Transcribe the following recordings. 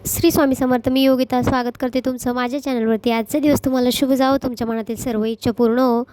श्री स्वामी समर्थ. मी योगिता स्वागत करते तुमचं माझ्या चॅनलवरती. आजचा दिवस तुम्हाला शुभ जावो, तुमच्या मनातील सर्व इच्छा पूर्ण हो,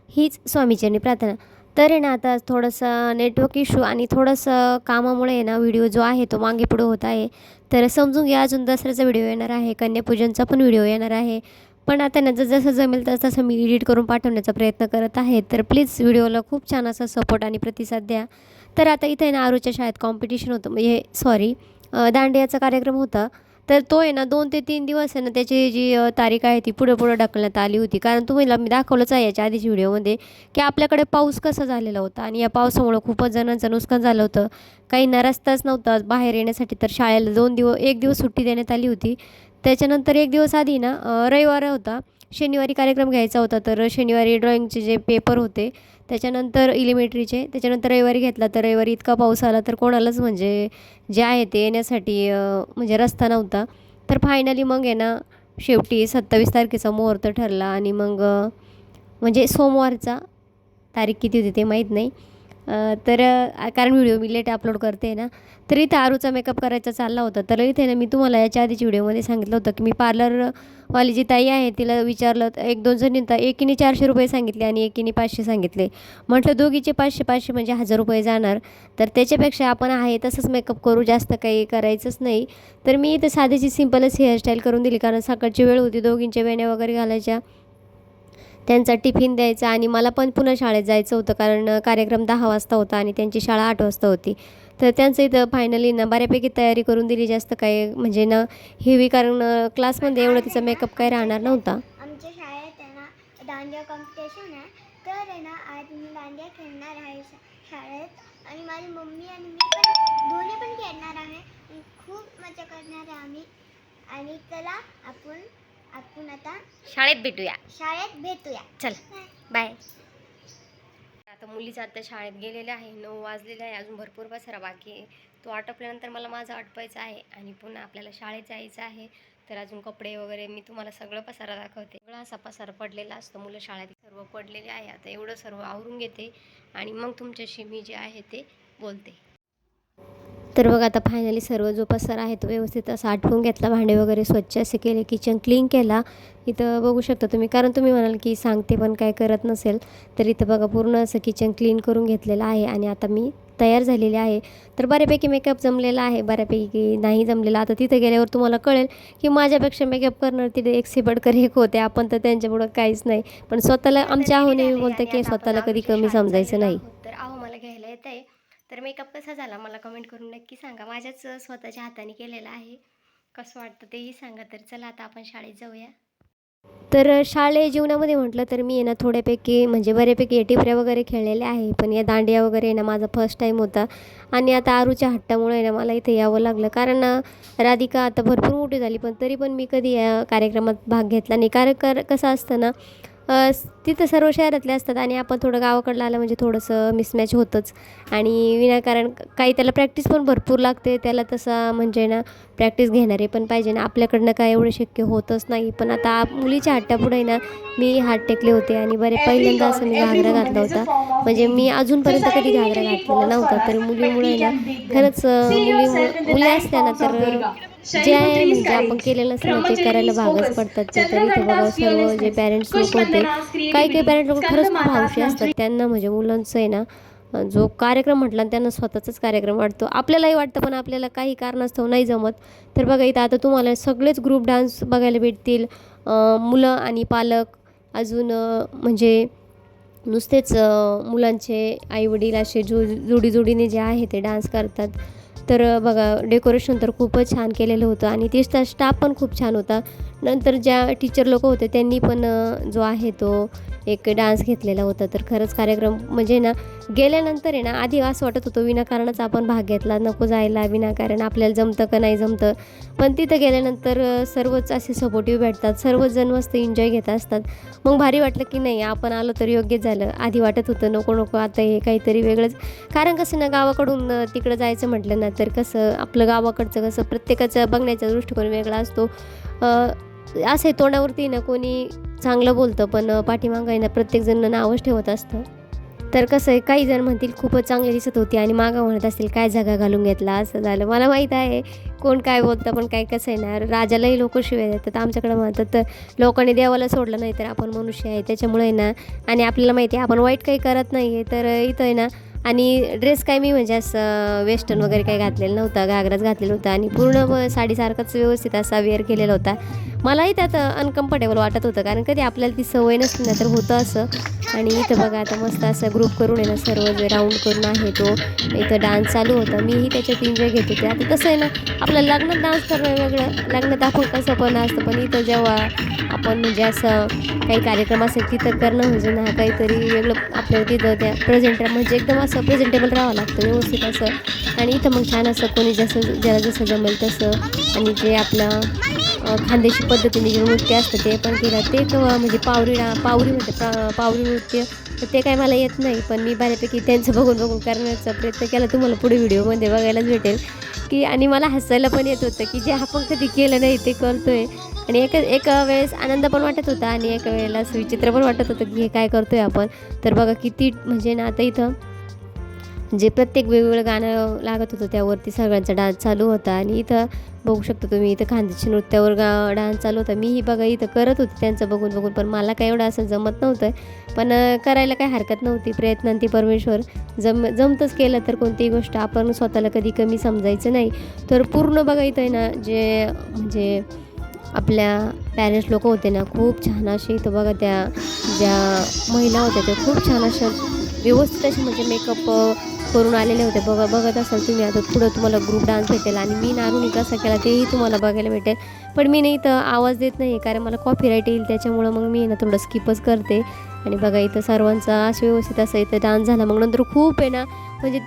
हीच स्वामीचरणी प्रार्थना. तर आहे ना, आता थोडंसं नेटवर्क इश्यू आणि थोडंसं कामामुळे आहे ना, व्हिडिओ जो आहे तो मागे पुढं होत आहे. तर समजून घ्या, अजून दसऱ्याचा व्हिडिओ येणार आहे, कन्यापूजनचा पण व्हिडिओ येणार आहे. पण आता ना जसं जमेल तसं मी एडिट करून पाठवण्याचा प्रयत्न करत आहे. तर प्लीज व्हिडिओला खूप छान असा सपोर्ट आणि प्रतिसाद द्या. तर आता इथे आहे ना, आरूच्या शाळेत कॉम्पिटिशन होतं, म्हणजे सॉरी दांडियाचा कार्यक्रम होता. तर तो आहे ना 2 ते 3 दिवस आहे ना, त्याची जी तारीख आहे ती पुढं ढकलण्यात आली होती. कारण तुम्हाला मी दाखवलंच आहे याच्या आधीच्या व्हिडिओमध्ये की आपल्याकडे पाऊस कसा झालेला होता आणि या पावसामुळं खूपच जणांचं नुकसान झालं होतं. काहींना रस्ताच नव्हता बाहेर येण्यासाठी, तर शाळेला 1 दिवस सुट्टी देण्यात आली होती. त्याच्यानंतर 1 दिवस आधी ना रविवार होता, शनिवारी कार्यक्रम घ्यायचा होता. तर शनिवारी ड्रॉइंगचे जे पेपर होते, त्याच्यानंतर इलिमेट्रीचे, त्याच्यानंतर रविवारी घेतला. तर रविवारी इतका पाऊस आला तर कोणालाच म्हणजे जे आहे ते येण्यासाठी म्हणजे रस्ता नव्हता. तर फायनली मग आहे ना, शेवटी 27 तारखेचा मुहूर्त ठरला आणि मग म्हणजे सोमवारचा, तारीख किती होती ते माहीत नाही. कारण व्हिडिओ मी लेट अपलोड करते ना, तर इथे आरूचा मेकअप करायचा चालला होता. तर इथे ना मी तुम्हाला याच्या आधीच्या व्हिडिओमध्ये सांगितलं होतं की मी पार्लरवाली जी ताई आहे तिला विचारलं, 1-2 जणींना, एकीने 400 रुपये सांगितले आणि एकीने 500 सांगितले. म्हटलं दोघीचे 500-500 म्हणजे 1000 रुपये जाणार. तर त्याच्यापेक्षा आपण आहे तसंच मेकअप करू, जास्त काही करायचंच नाही. तर मी इथे साधीची सिंपलच हेअरस्टाईल करून दिली, कारण सकाळची वेळ होती, दोघींच्या वेण्या वगैरे घालायच्या, त्यांचा टिफिन द्यायचा आणि मला पण पुन्हा शाळेत जायचं होतं, कारण कार्यक्रम 10 वाजता होता आणि त्यांची शाळा 8 वाजता होती. तर त्यांचं इथं फायनली ना बऱ्यापैकी तयारी करून दिली, जास्त काही म्हणजे ना हेवी, कारण क्लासमध्ये एवढं तिचा मेकअप काही राहणार नव्हता. आमच्या शाळेत आहे ना दांडिया कॉम्पिटिशन आहे. तर आहे ना आज मी दांडिया खेळणार आहे शाळेत, आणि माझी मम्मी आणि मी पण दोन्ही पण खेळणार आहे. खूप मजा करणार आहे आम्ही. आणि चला आपण आपण आता शाळेत भेटूया. चल बाय. आता मुलीचं आता शाळेत गेलेले आहे, 9 वाजलेले आहे, अजून भरपूर पसारा बाकी आहे. तो आटोपल्यानंतर मला माझं आटपायचं आहे आणि पुन्हा आपल्याला शाळेत जायचं आहे. तर अजून कपडे वगैरे मी तुम्हाला सगळं पसारा दाखवते. सगळा असा पसारा पडलेला असतो, मुलं शाळेत सर्व पडलेले आहे. आता एवढं सर्व आवरून घेते आणि मग तुमच्याशी मी जे आहे ते बोलते. तर बघा, आता फायनली सर्व जो पसारा आहे तो व्यवस्थित असा आटवून घेतला, भांडे वगैरे स्वच्छ असे केले, किचन क्लीन केला. इथं बघू शकता तुम्ही, कारण तुम्ही म्हणाल की सांगते पण काय करत नसेल, तर इथं बघा पूर्ण असं किचन क्लीन करून घेतलेलं आहे आणि आता मी तयार झालेली आहे. तर बऱ्यापैकी मेकअप जमलेला आहे, बऱ्यापैकी नाही जमलेला. आता तिथं गेल्यावर तुम्हाला कळेल की माझ्यापेक्षा मेकअप करणार तिथे एक सिबडकर एक होते, आपण तर त्यांच्यापुढं काहीच नाही. पण स्वतःला आमच्या आहोने मी बोलते की स्वतःला कधी कमी समजायचं नाही. तर आहो मला घ्यायला येत आहे. तर मेकअप कसा झाला मला कमेंट करून नक्की सांगा. माझ्याच स्वतःच्या हाताने केलेला आहे, कसं वाटतं तेही सांगा. तर चला आता आपण शाळेत जाऊया. तर शालेय जीवनामध्ये म्हटलं तर मी आहे ना थोड्यापैकी म्हणजे बऱ्यापैकी टिपऱ्या वगैरे खेळलेल्या आहे, पण या दांडिया वगैरे ना माझा फर्स्ट टाईम होता. आणि आता आरूच्या हट्टामुळे ना मला इथे यावं लागलं, कारण राधिका आता भरपूर मोठी झाली, पण तरी पण मी कधी या कार्यक्रमात भाग घेतला नाही. कारण कसं असतं ना, तिथं सर्व शहरातले असतात आणि आपण थोडं गावाकडलं आलं म्हणजे थोडंसं मिसमॅच होतंच. आणि विनाकारण काही त्याला प्रॅक्टिस पण भरपूर लागते, त्याला तसा म्हणजे ना प्रॅक्टिस घेणारे पण पाहिजे ना, आपल्याकडनं काय एवढं शक्य होतच नाही. पण आता मुलीच्या हट्टापुढे ना मी हात टेकले होते आणि पहिल्यांदा असं मी घागरा घातला होता. म्हणजे मी अजूनपर्यंत कधी घागरा घातलेला नव्हता. तर मुलीमुळे ना खरंच मुली असल्या ना तर जे आहे म्हणजे आपण केलेलं नसतं ना ते करायला भागच पडतात. तर इथं बघा सर्व जे पॅरेंट्स लोक होते, काही पॅरेंट लोक खरंच खूप हौशी असतात. त्यांना म्हणजे मुलांचं आहे ना जो कार्यक्रम म्हटला ना त्यांना स्वतःचाच कार्यक्रम वाटतो. आपल्यालाही वाटतं, पण आपल्याला काही कारणास्तव नाही जमत. तर बघा इथं आता तुम्हाला सगळेच ग्रुप डान्स बघायला भेटतील, मुलं आणि पालक, अजून म्हणजे नुसतेच मुलांचे आईवडील असे जोडीने जे आहे ते डान्स करतात. तर बघा डेकोरेशन तर खूपच छान केलेलं होतं आणि तिथला स्टाफ पण खूप छान होता. नंतर ज्या टीचर लोक होते त्यांनी पण जो आहे तो एक डान्स घेतलेला होता. तर खरंच कार्यक्रम म्हणजे ना गेल्यानंतर आहे ना आधी असं वाटत होतं विनाकारणच आपण भाग घेतला, नको जायला विनाकारण, आपल्याला जमतं का नाही जमतं. पण तिथं गेल्यानंतर सर्वच असे सपोर्टिव्ह भेटतात, सर्वच जण मस्त एन्जॉय घेत असतात. मग भारी वाटलं की नाही आपण आलो तर योग्यच झालं. आधी वाटत होतं नको नको, आता हे काहीतरी वेगळंच. कारण कसं ना गावाकडून तिकडं जायचं म्हटलं ना तर कसं आपलं गावाकडचं कसं प्रत्येकाचं बघण्याचा दृष्टिकोन वेगळा असतो. असे तोंडावरती ना कोणी चांगलं बोलतं, पण पाठीमागं आहे ना प्रत्येकजण नावच ठेवत असतं. तर कसं आहे, काही जण म्हणतील खूपच चांगली दिसत होती आणि मागं म्हणत असतील काय जागा घालून घेतला, असं झालं. मला माहीत आहे कोण काय बोलतं पण काय कसं आहे ना, राजालाही लोक शिव्या देतात. आमच्याकडे म्हणतात तर लोकांनी देवाला सोडलं नाही तर आपण मनुष्य आहे, त्याच्यामुळे आहे ना. आणि आपल्याला माहिती आहे आपण वाईट काही करत नाही आहे, तर इथं आहे ना. आणि ड्रेस काय मी म्हणजे असं वेस्टर्न वगैरे काही घातलेलं नव्हता, घागराच घातलेला होता आणि पूर्ण साडीसारखाच व्यवस्थित असा वेअर केलेला होता. मलाही त्यात अनकम्फर्टेबल वाटत होतं, कारण कधी आपल्याला ती सवय नसते ना, तर होतं असं. आणि इथं बघा आता मस्त असं ग्रुप करून आहे ना, सर्व जे राऊंड करून आहे तो इथं डान्स चालू होता. मीही त्याच्यात एन्जॉय घेत होते. आता तसं आहे ना, आपलं लग्नात डान्स करणं वेगळं, लग्नात आपण कसं पण असतं, पण इथं जेव्हा आपण म्हणजे असं काही कार्यक्रम असेल तिथं करणं म्हणजे ना काहीतरी वेगळं आपल्याला तिथं त्या म्हणजे एकदम असं प्रेझेंटेबल राहावं लागतं व्यवस्थित असं. आणि इथं मग छान असं कोणी जसं ज्याला जसं जमेल तसं. आणि जे आपलं खानदेशी पद्धतीने जे नृत्य असतं ते पण केलं. ते म्हणजे पावरी म्हणते पावरी नृत्य, तर ते काय मला येत नाही, पण मी बऱ्यापैकी त्यांचं बघून बघून करण्याचा प्रयत्न केला. तुम्हाला पुढे व्हिडिओमध्ये बघायलाच भेटेल की. आणि मला हसायला पण येत होतं की जे आपण कधी केलं नाही ते करतोय. आणि एका वेळेस आनंद पण वाटत होता आणि एका वेळेला असं विचित्र पण वाटत होतं की हे काय करतोय आपण. तर बघा किती म्हणजे ना, आता इथं जे प्रत्येक वेगवेगळं गाणं लागत होतं त्यावरती सगळ्यांचा डान्स चालू होता. आणि इथं बघू शकता तुम्ही, इथं खानदेशी नृत्यावर डान्स चालू होता. मीही बघा इथं करत होते त्यांचं बघून बघून, पण मला काय एवढं असं जमत नव्हतं. पण करायला काही हरकत नव्हती. प्रयत्नांती परमेश्वर. जमतंच केलं तर कोणतीही गोष्ट आपण स्वतःला कधी कमी समजायचं नाही. तर पूर्ण बघा इथं आहे ना, जे म्हणजे आपल्या पॅरेंट्स लोक होते ना, खूप छान असे इथं बघा त्या ज्या महिला होत्या त्या खूप छान अशा व्यवस्थित असे म्हणजे मेकअप करून आलेले होते. बघत असाल तुम्ही आता पुढं तुम्हाला ग्रुप डान्स भेटेल आणि मी नारुनी कसा केला तेही तुम्हाला बघायला भेटेल. पण मी नाही इथं आवाज देत नाही कारण मला कॉपीराईट येईल, त्याच्यामुळं मग मी ना थोडं स्किपच करते. आणि बघा इथं सर्वांचा असं व्यवस्थित असं इथं डान्स झाला. मग नंतर खूप आहे ना, म्हणजे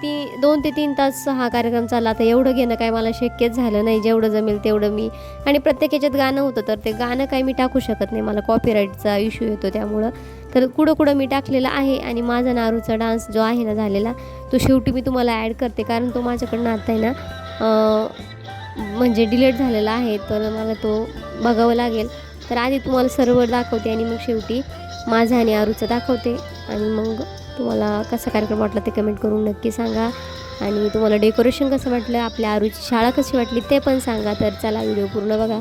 2 ते 3 तास हा कार्यक्रम चालला. आता एवढं घेणं काय मला शक्यच झालं नाही, जेवढं जमेल तेवढं मी. आणि प्रत्येक याच्यात गाणं होतं तर ते गाणं काही मी टाकू शकत नाही, मला कॉपीराईटचा इश्यू येतो त्यामुळं. तर कुठं मी टाकलेलं आहे. आणि माझा नारूचा डान्स जो आहे ना झालेला, तो शेवटी मी तुम्हाला ॲड करते, कारण तो माझ्याकडनं आता आहे ना म्हणजे डिलीट झालेला आहे, तर मला तो बघावं लागेल. तर आधी तुम्हाला सर्व दाखवते आणि मग शेवटी माझा आणि आरूचं दाखवते. आणि मग तुम्हाला कसा कार्यक्रम वाटला ते कमेंट करून नक्की सांगा. आणि तुम्हाला डेकोरेशन कसं वाटलं, आपल्या आरूची शाळा कशी वाटली ते पण सांगा. तर चला व्हिडिओ पूर्ण बघा.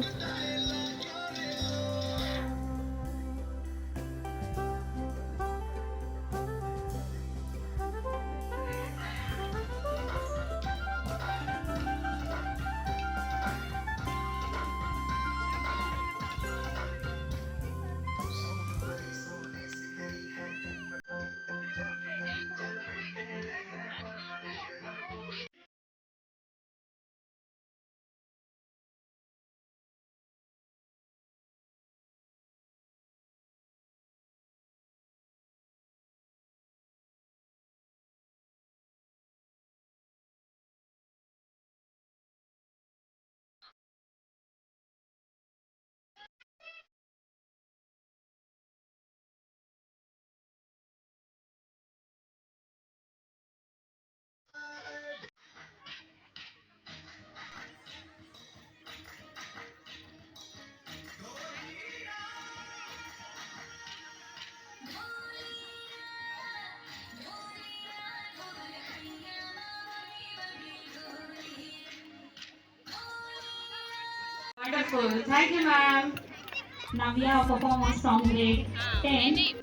Wonderful. Thank you, ma'am. Now we have performance from grade 10.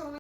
So much.